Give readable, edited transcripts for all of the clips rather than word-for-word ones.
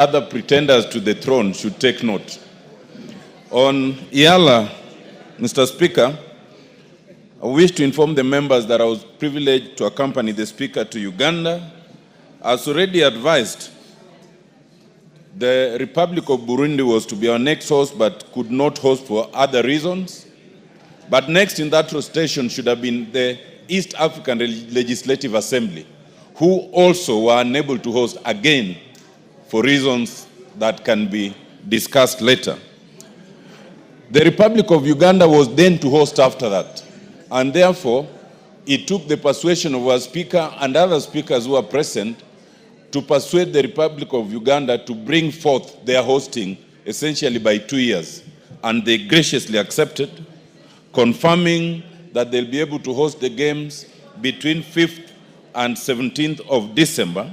other pretenders to the throne should take note. On EALA, Mr. Speaker, I wish to inform the members that I was privileged to accompany the Speaker to Uganda. As already advised, the Republic of Burundi was to be our next host but could not host for other reasons. But next in that rotation should have been the East African Legislative Assembly, who also were unable to host again for reasons that can be discussed later. The Republic of Uganda was then to host after that, and therefore it took the persuasion of our Speaker and other speakers who were present to persuade the Republic of Uganda to bring forth their hosting essentially by 2 years, and they graciously accepted, confirming that they'll be able to host the games between 5th and 17th of December,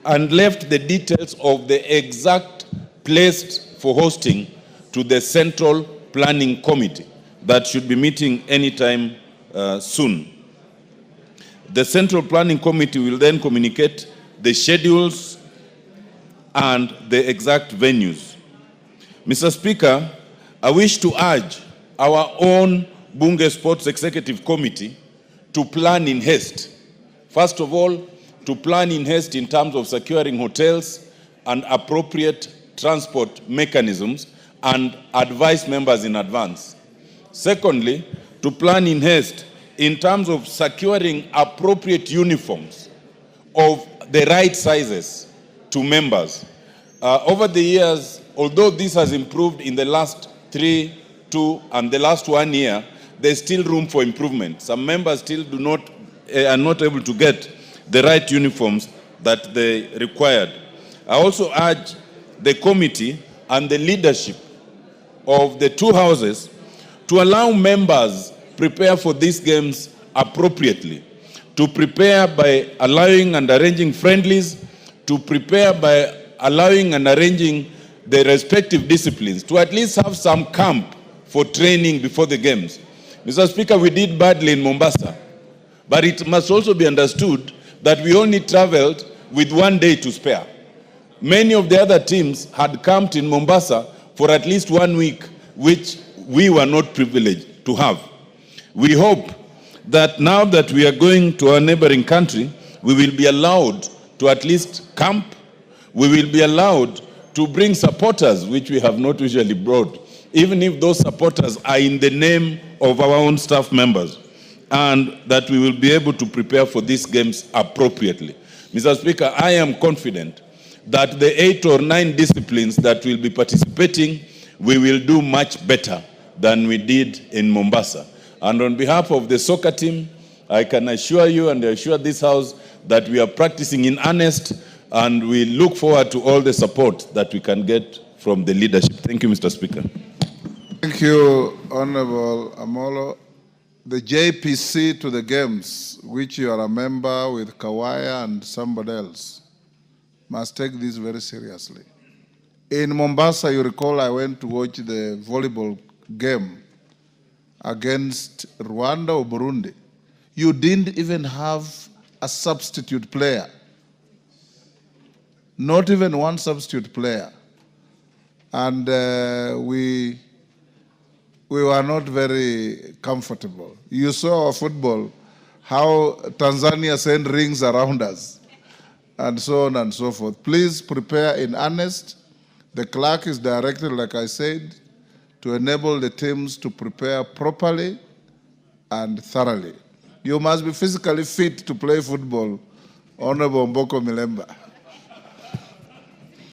and left the details of the exact place for hosting to the Central Planning Committee that should be meeting anytime soon. The Central Planning Committee will then communicate the schedules and the exact venues. Mr. Speaker, I wish to urge our own Bunge Sports Executive Committee to plan in haste. First of all, to plan in haste in terms of securing hotels and appropriate transport mechanisms and advise members in advance. Secondly, to plan in haste in terms of securing appropriate uniforms of the right sizes to members. Over the years, although this has improved in the last 3, 2, and the last 1 year, there's still room for improvement. Some members still are not able to get the right uniforms that they required. I also urge the committee and the leadership of the two houses to allow members prepare for these games appropriately, to prepare by allowing and arranging friendlies, to prepare by allowing and arranging the respective disciplines, to at least have some camp for training before the games. Mr. Speaker, we did badly in Mombasa, but it must also be understood that we only traveled with 1 day to spare. Many of the other teams had camped in Mombasa for at least 1 week, which we were not privileged to have. We hope that now that we are going to our neighboring country, we will be allowed to at least camp. We will be allowed to bring supporters, which we have not usually brought, even if those supporters are in the name of our own staff members, and that we will be able to prepare for these games appropriately. Mr. Speaker, I am confident that the 8 or 9 disciplines that will be participating, we will do much better than we did in Mombasa. And on behalf of the soccer team, I can assure you and assure this House that we are practicing in earnest, and we look forward to all the support that we can get from the leadership. Thank you, Mr. Speaker. Thank you, Honorable Amollo. The JPC to the games, which you are a member with Kawaya and somebody else, must take this very seriously. In Mombasa, you recall I went to watch the volleyball game against Rwanda or Burundi. You didn't even have a substitute player. Not even one substitute player. And we were not very comfortable. You saw our football, how Tanzania sent rings around us, and so on and so forth. Please prepare in earnest. The clerk is directed, like I said, to enable the teams to prepare properly and thoroughly. You must be physically fit to play football, Honorable Mboko Milemba.